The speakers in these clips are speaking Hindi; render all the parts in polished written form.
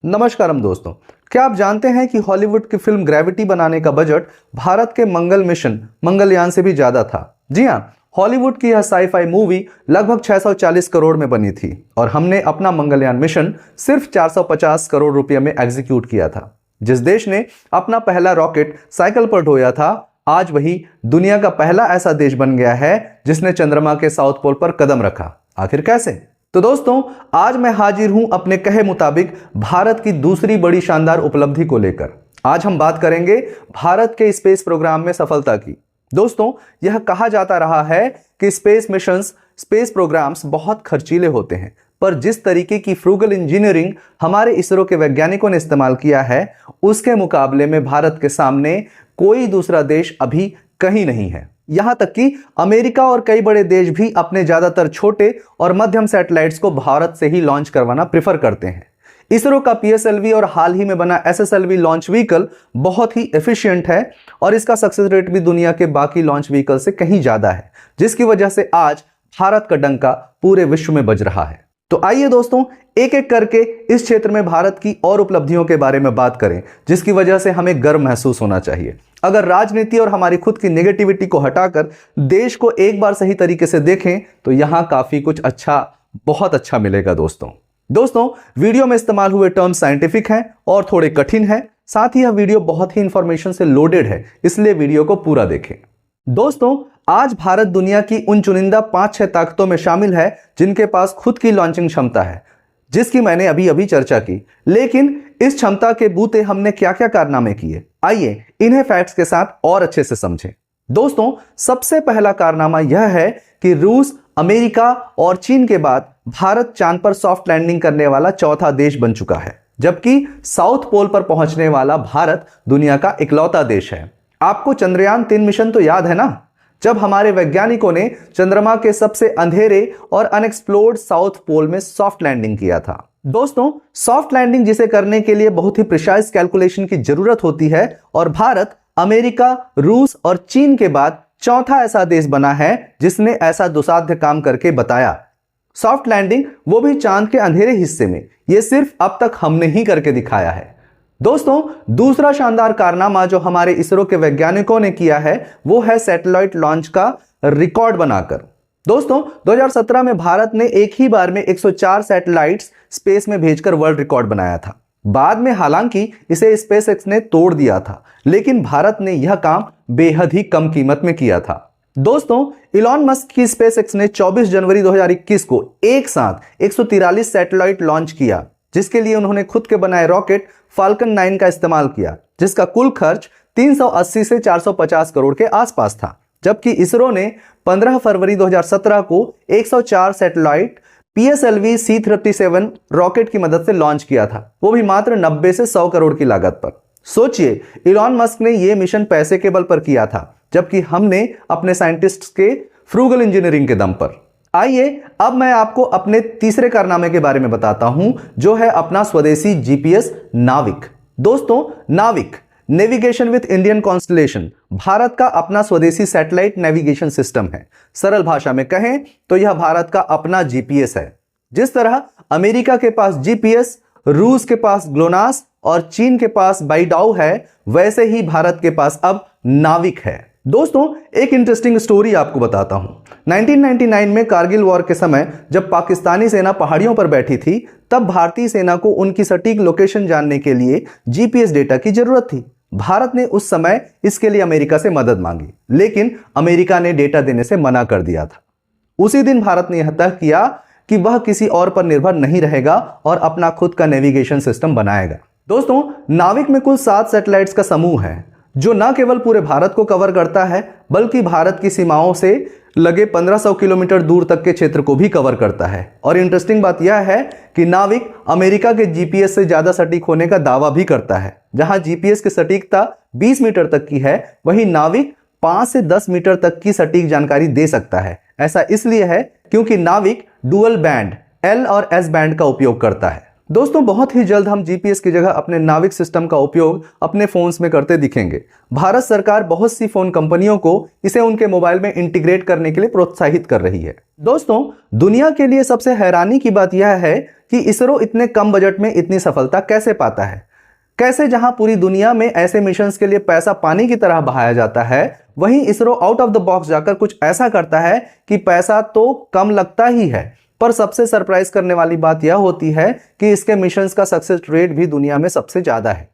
नमस्कारम दोस्तों, क्या आप जानते हैं कि हॉलीवुड की फिल्म ग्रेविटी बनाने का बजट भारत के मंगल मिशन मंगलयान से भी ज्यादा था। जी हां, हॉलीवुड की यह साईफाई मूवी लगभग 640 करोड़ में बनी थी और हमने अपना मंगलयान मिशन सिर्फ 450 करोड़ रुपए में एग्जीक्यूट किया था। जिस देश ने अपना पहला रॉकेट साइकिल पर ढोया था, आज वही दुनिया का पहला ऐसा देश बन गया है जिसने चंद्रमा के साउथ पोल पर कदम रखा। आखिर कैसे? तो दोस्तों, आज मैं हाजिर हूं अपने कहे मुताबिक भारत की दूसरी बड़ी शानदार उपलब्धि को लेकर। आज हम बात करेंगे भारत के स्पेस प्रोग्राम में सफलता की। दोस्तों, यह कहा जाता रहा है कि स्पेस मिशंस, स्पेस प्रोग्राम्स बहुत खर्चीले होते हैं, पर जिस तरीके की फ्रूगल इंजीनियरिंग हमारे इसरो के वैज्ञानिकों ने इस्तेमाल किया है, उसके मुकाबले में भारत के सामने कोई दूसरा देश अभी कहीं नहीं है। यहां तक कि अमेरिका और कई बड़े देश भी अपने ज्यादातर छोटे और मध्यम सैटेलाइट्स को भारत से ही लॉन्च करवाना प्रेफर करते हैं। इसरो का पीएसएलवी और हाल ही में बना एसएसएलवी लॉन्च व्हीकल बहुत ही एफिशिएंट है और इसका सक्सेस रेट भी दुनिया के बाकी लॉन्च व्हीकल से कहीं ज्यादा है, जिसकी वजह से आज भारत का डंका पूरे विश्व में बज रहा है। तो आइए दोस्तों, एक एक करके इस क्षेत्र में भारत की और उपलब्धियों के बारे में बात करें, जिसकी वजह से हमें गर्व महसूस होना चाहिए। अगर राजनीति और हमारी खुद की नेगेटिविटी को हटाकर देश को एक बार सही तरीके से देखें तो यहां काफी कुछ अच्छा, बहुत अच्छा मिलेगा दोस्तों, वीडियो में इस्तेमाल हुए टर्म्स साइंटिफिक हैं और थोड़े कठिन हैं। साथ ही यह वीडियो बहुत ही इंफॉर्मेशन से लोडेड है, इसलिए वीडियो को पूरा देखें। दोस्तों, आज भारत दुनिया की उन चुनिंदा 5-6 ताकतों में शामिल है जिनके पास खुद की लॉन्चिंग क्षमता है, जिसकी मैंने अभी चर्चा की। लेकिन इस क्षमता के बूते हमने क्या क्या कारनामे किए, आइए इन्हें फैक्ट्स के साथ और अच्छे से समझें। दोस्तों, सबसे पहला कारनामा यह है कि रूस, अमेरिका और चीन के बाद भारत चांद पर सॉफ्ट लैंडिंग करने वाला चौथा देश बन चुका है, जबकि साउथ पोल पर पहुंचने वाला भारत दुनिया का इकलौता देश है। आपको चंद्रयान 3 मिशन तो याद है ना, जब हमारे वैज्ञानिकों ने चंद्रमा के सबसे अंधेरे और अनएक्सप्लोर्ड साउथ पोल में सॉफ्ट लैंडिंग किया था। दोस्तों, सॉफ्ट लैंडिंग जिसे करने के लिए बहुत ही प्रिसाइज कैलकुलेशन की जरूरत होती है और भारत अमेरिका, रूस और चीन के बाद चौथा ऐसा देश बना है जिसने ऐसा दुस्साध्य काम करके बताया। सॉफ्ट लैंडिंग, वो भी चांद के अंधेरे हिस्से में। यह सिर्फ अब तक हमने ही करके दिखाया है। दोस्तों, दूसरा शानदार कारनामा जो हमारे इसरो के वैज्ञानिकों ने किया है वो है सैटेलाइट लॉन्च का रिकॉर्ड बनाकर। दोस्तों, 2017 में भारत ने एक ही बार में 104 सैटेलाइट्स स्पेस में भेजकर वर्ल्ड रिकॉर्ड बनाया था। बाद में हालांकि इसे स्पेसएक्स ने तोड़ दिया था, लेकिन भारत ने यह काम बेहद ही कम कीमत में किया था। दोस्तों, इलॉन मस्क की स्पेसएक्स ने 24 जनवरी 2021 को एक साथ 143 सैटेलाइट लॉन्च किया, जिसके लिए उन्होंने खुद के बनाए रॉकेट फाल्कन 9 का इस्तेमाल किया, जिसका कुल खर्च 380 से 450 करोड़ के आसपास था। जबकि इसरो ने 15 फरवरी 2017 को 104 सैटेलाइट पीएसएलवी C-37 रॉकेट की मदद से लॉन्च किया था, वो भी मात्र 90 से 100 करोड़ की लागत पर। सोचिए, इलॉन मस्क ने यह मिशन पैसे के बल पर किया था, जबकि हमने अपने साइंटिस्ट्स के फ्रूगल इंजीनियरिंग के दम पर। आइए अब मैं आपको अपने तीसरे कारनामे के बारे में बताता हूं, जो है अपना स्वदेशी जीपीएस नाविक। दोस्तों, नाविक, navigation with Indian constellation, Bharat का अपना स्वदेशी सैटेलाइट नेविगेशन सिस्टम है। सरल भाषा में कहें तो यह भारत का अपना जीपीएस है। जिस तरह अमेरिका के पास जीपीएस, रूस के पास ग्लोनास और चीन के पास बाइडाउ है, वैसे ही भारत के पास अब नाविक है। दोस्तों, एक इंटरेस्टिंग स्टोरी आपको बताता हूं। 1999 में कारगिल वॉर के समय जब पाकिस्तानी सेना पहाड़ियों पर बैठी थी, तब भारतीय सेना को उनकी सटीक लोकेशन जानने के लिए जीपीएस डेटा की जरूरत थी। भारत ने उस समय इसके लिए अमेरिका से मदद मांगी, लेकिन अमेरिका ने डेटा देने से मना कर दिया था। उसी दिन भारत ने यह तय किया कि वह किसी और पर निर्भर नहीं रहेगा और अपना खुद का नेविगेशन सिस्टम बनाएगा। दोस्तों, नाविक में कुल 7 सैटेलाइट्स का समूह है, जो न केवल पूरे भारत को कवर करता है, बल्कि भारत की सीमाओं से लगे 1500 किलोमीटर दूर तक के क्षेत्र को भी कवर करता है। और इंटरेस्टिंग बात यह है कि नाविक अमेरिका के जीपीएस से ज्यादा सटीक होने का दावा भी करता है। जहां जीपीएस की सटीकता 20 मीटर तक की है, वहीं नाविक 5 से 10 मीटर तक की सटीक जानकारी दे सकता है। ऐसा इसलिए है क्योंकि नाविक डुअल बैंड L और S बैंड का उपयोग करता है। दोस्तों बहुत ही जल्द हम जीपीएस की जगह अपने नाविक सिस्टम का उपयोग अपने फोन्स में करते दिखेंगे। भारत सरकार बहुत सी फोन कंपनियों को इसे उनके मोबाइल में इंटीग्रेट करने के लिए प्रोत्साहित कर रही है। दोस्तों दुनिया के लिए सबसे हैरानी की बात यह है कि इसरो इतने कम बजट में इतनी सफलता कैसे पाता है। कैसे जहां पूरी दुनिया में ऐसे मिशंस के लिए पैसा पानी की तरह बहाया जाता है, वहीं ISRO out of the box जाकर कुछ ऐसा करता है कि पैसा तो कम लगता ही है, पर सबसे सरप्राइज करने वाली बात यह होती है कि इसके मिशंस का सक्सेस रेट भी दुनिया में सबसे ज्यादा है।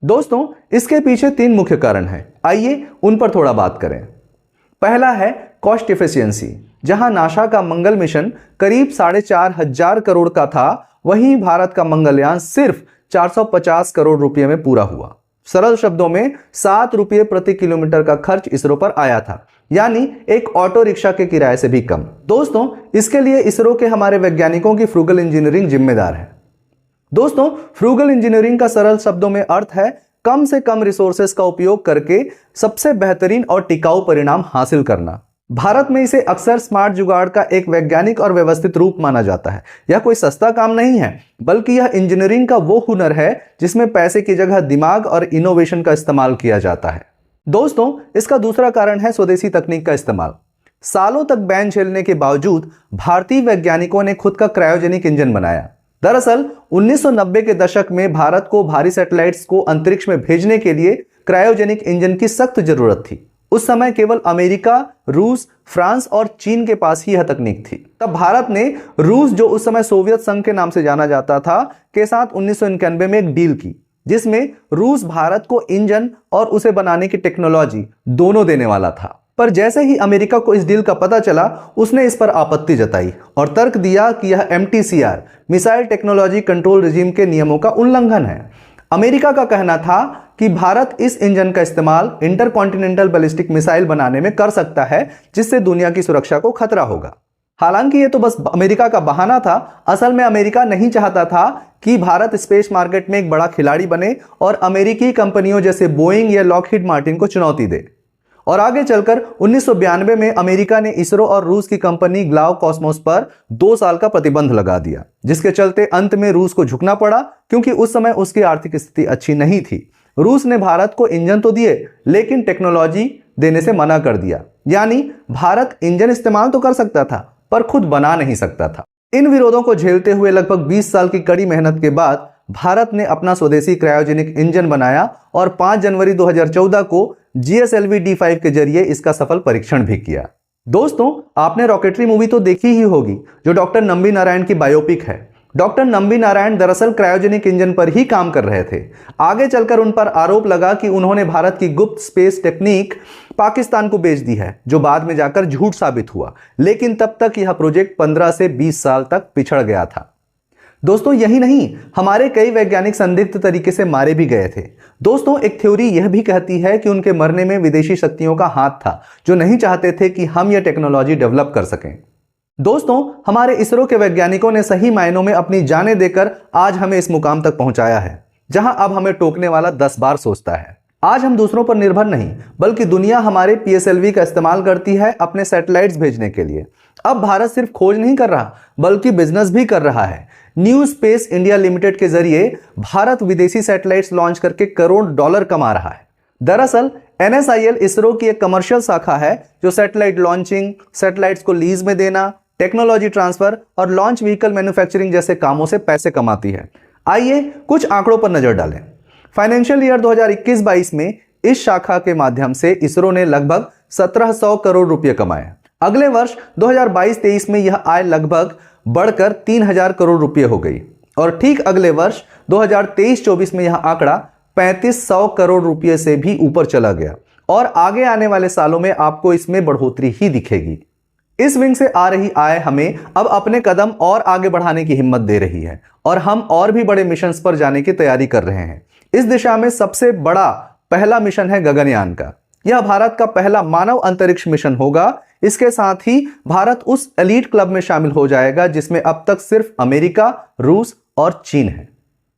दोस्तों इसके पीछे 3 मुख्य कारण हैं, आइए उन पर थोड़ा बात करें। पहला है कॉस्ट एफिशिएंसी। जहां नासा का मंगल मिशन करीब 4,500 करोड़ का था, वहीं भारत का मंगलयान सिर्फ 450 करोड़ रुपए में पूरा हुआ। सरल शब्दों में 7 रुपये प्रति किलोमीटर का खर्च इसरो पर आया था, यानी एक ऑटो रिक्शा के किराए से भी कम। दोस्तों इसके लिए इसरो के हमारे वैज्ञानिकों की फ्रूगल इंजीनियरिंग जिम्मेदार है। दोस्तों फ्रूगल इंजीनियरिंग का सरल शब्दों में अर्थ है कम से कम रिसोर्सेस का उपयोग करके सबसे बेहतरीन और टिकाऊ परिणाम हासिल करना। भारत में इसे अक्सर स्मार्ट जुगाड़ का एक वैज्ञानिक और व्यवस्थित रूप माना जाता है। यह कोई सस्ता काम नहीं है, बल्कि यह इंजीनियरिंग का वो हुनर है जिसमें पैसे की जगह दिमाग और इनोवेशन का इस्तेमाल किया जाता है। दोस्तों इसका दूसरा कारण है स्वदेशी तकनीक का इस्तेमाल। सालों तक बैन झेलने के बावजूद भारतीय वैज्ञानिकों ने खुद का क्रायोजेनिक इंजन बनाया। दरअसल 1990 के दशक में भारत को भारी सैटेलाइट्स को अंतरिक्ष में भेजने के लिए क्रायोजेनिक इंजन की सख्त जरूरत थी। उस समय केवल अमेरिका, रूस, फ्रांस और चीन के पास ही यह तकनीक थी। तब भारत ने रूस, जो उस समय सोवियत संघ के नाम से जाना जाता था, के साथ 1991 में एक डील की, जिसमें रूस भारत को इंजन और उसे बनाने की टेक्नोलॉजी दोनों देने वाला था। पर जैसे ही अमेरिका को इस डील का पता चला, उसने इस पर आपत्ति जताई और तर्क दिया कि यह MTCR missile technology control regime के नियमों का उल्लंघन है। अमेरिका का कहना था कि भारत इस इंजन का इस्तेमाल इंटरकॉन्टिनेंटल बैलिस्टिक मिसाइल बनाने में कर सकता है, जिससे दुनिया की सुरक्षा को खतरा होगा। हालांकि यह तो बस अमेरिका का बहाना था। असल में अमेरिका नहीं चाहता था कि भारत स्पेस मार्केट में एक बड़ा खिलाड़ी बने और अमेरिकी कंपनियों जैसे बोइंग या लॉकहीड मार्टिन को चुनौती दे। और आगे चलकर 1992 में अमेरिका ने इसरो और रूस की कंपनी ग्लाव कॉस्मोस पर 2 साल का प्रतिबंध लगा दिया, जिसके चलते अंत में रूस को झुकना पड़ा, क्योंकि उस समय उसकी आर्थिक स्थिति अच्छी नहीं थी। रूस ने भारत को इंजन तो दिए, लेकिन टेक्नोलॉजी देने से मना कर दिया। यानी भारत इंजन इस्तेमाल तो कर सकता था, पर खुद बना नहीं सकता था। इन विरोधों को झेलते हुए लगभग 20 साल की कड़ी मेहनत के बाद भारत ने अपना स्वदेशी क्रायोजेनिक इंजन बनाया और 5 जनवरी 2014 को GSLV D5 के जरिए इसका सफल परीक्षण भी किया। दोस्तों आपने रॉकेटरी मूवी तो देखी ही होगी, जो डॉक्टर नंबी नारायण की बायोपिक है। डॉक्टर नंबी नारायण दरअसल क्रायोजेनिक इंजन पर ही काम कर रहे थे। आगे चलकर उन पर आरोप लगा कि उन्होंने भारत की गुप्त स्पेस टेक्निक पाकिस्तान को बेच दी है, जो बाद में जाकर झूठ साबित हुआ। लेकिन तब तक यह प्रोजेक्ट 15 से 20 साल तक पिछड़ गया था। दोस्तों यही नहीं, हमारे कई वैज्ञानिक संदिग्ध तरीके से मारे भी गए थे। दोस्तों एक थ्योरी यह भी कहती है कि उनके मरने में विदेशी शक्तियों का हाथ था, जो नहीं चाहते थे कि हम यह टेक्नोलॉजी डेवलप कर सकें। दोस्तों हमारे इसरो के वैज्ञानिकों ने सही मायनों में अपनी जानें देकर आज हमें इस मुकाम तक पहुंचाया है, जहां अब हमें टोकने वाला 10 बार सोचता है। आज हम दूसरों पर निर्भर नहीं, बल्कि दुनिया हमारे PSLV का इस्तेमाल करती है अपने सैटेलाइट्स भेजने के लिए। अब भारत सिर्फ खोज नहीं कर रहा, बल्कि बिजनेस भी कर रहा है। न्यू स्पेस इंडिया लिमिटेड के जरिए भारत विदेशी सैटेलाइट्स लॉन्च करके करोड़ डॉलर कमा रहा है। दरअसल NSIL इसरो की एक कमर्शियल शाखा है, जो सैटेलाइट लॉन्चिंग, सैटेलाइट्स को लीज में देना, टेक्नोलॉजी ट्रांसफर और लॉन्च व्हीकल मैन्युफैक्चरिंग जैसे कामों से पैसे कमाती है। आइए कुछ आंकड़ों पर नजर डालें। फाइनेंशियल ईयर 2021-22 में इस शाखा के माध्यम से इसरो ने लगभग 1700 करोड़ रुपए कमाए। अगले वर्ष 2022-23 में यह आय लगभग बढ़कर 3000 करोड़ रुपए हो गई और ठीक अगले वर्ष 2023-24 में यह आंकड़ा 3500 करोड़ रुपए से भी ऊपर चला गया और आगे आने वाले सालों में आपको इसमें बढ़ोतरी ही दिखेगी। इस विंग से आ रही आय हमें अब अपने कदम और आगे बढ़ाने की हिम्मत दे रही है और हम और भी बड़े मिशंस पर जाने की तैयारी कर रहे हैं। इस दिशा में सबसे बड़ा पहला मिशन है गगनयान का। यह भारत का पहला मानव अंतरिक्ष मिशन होगा। इसके साथ ही भारत उस एलीट क्लब में शामिल हो जाएगा जिसमें अब तक सिर्फ अमेरिका, रूस और चीन है।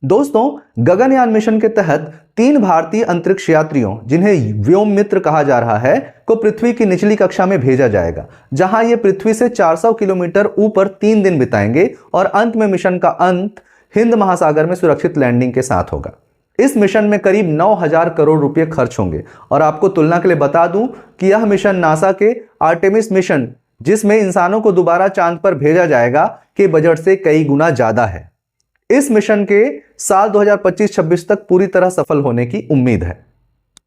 दोस्तों गगनयान मिशन के तहत 3 भारतीय अंतरिक्ष यात्रियों, जिन्हें व्योम मित्र कहा जा रहा है, को पृथ्वी की निचली कक्षा में भेजा जाएगा, जहां ये पृथ्वी से 400 किलोमीटर ऊपर 3 दिन बिताएंगे और अंत में मिशन का अंत हिंद महासागर में सुरक्षित लैंडिंग के साथ होगा। इस मिशन में करीब 9,000 करोड़ रुपए खर्च होंगे। और आपको तुलना के लिए बता दूं कि यह मिशन नासा के आर्टेमिस मिशन, जिसमें इंसानों को दोबारा चांद पर भेजा जाएगा, के बजट से कई गुना ज्यादा है। इस मिशन के साल 2025-26 तक पूरी तरह सफल होने की उम्मीद है।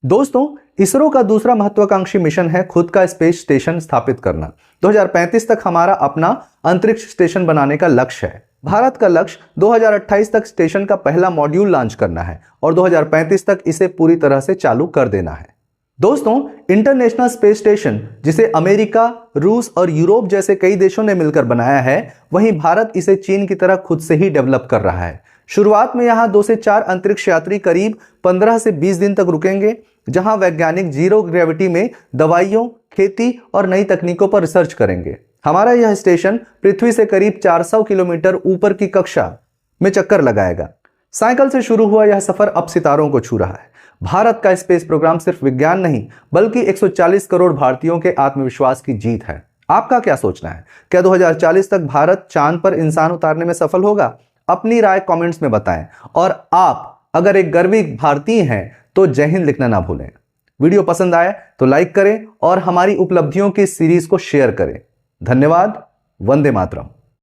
दोस्तों, इसरो का दूसरा महत्वाकांक्षी मिशन है खुद का स्पेस स्टेशन स्थापित करना। 2035 तक हमारा अपना अंतरिक्ष स्टेशन बनाने का लक्ष्य है। भारत का लक्ष्य 2028 तक स्टेशन का पहला मॉड्यूल लॉन्च करना है और 2035 तक इसे पूरी तरह से चालू कर देना है। दोस्तों, इंटरनेशनल स्पेस स्टेशन, जिसे अमेरिका, रूस और यूरोप जैसे कई देशों ने मिलकर बनाया है, वहीं भारत इसे चीन की तरह खुद से ही डेवलप कर रहा है। शुरुआत में यहां 2 से 4 अंतरिक्ष यात्री करीब 15 से 20 दिन तक रुकेंगे, जहां वैज्ञानिक जीरो ग्रेविटी में दवाइयों, खेती और नई तकनीकों पर रिसर्च करेंगे। हमारा यह स्टेशन पृथ्वी से करीब 400 किलोमीटर ऊपर की कक्षा में चक्कर लगाएगा। साइकिल से शुरू हुआ यह सफर अब सितारों को छू रहा है। भारत का स्पेस प्रोग्राम सिर्फ विज्ञान नहीं, बल्कि 140 करोड़ भारतीयों के आत्मविश्वास की जीत है। आपका क्या सोचना है? क्या 2040 तक भारत चांद पर इंसान उतारने में सफल होगा? अपनी राय कमेंट्स में बताएं। और आप अगर एक गर्वी भारतीय हैं तो जय हिंद लिखना ना भूलें। वीडियो पसंद आए तो लाइक करें और हमारी उपलब्धियों की सीरीज को शेयर करें। धन्यवाद। वंदे मातरम।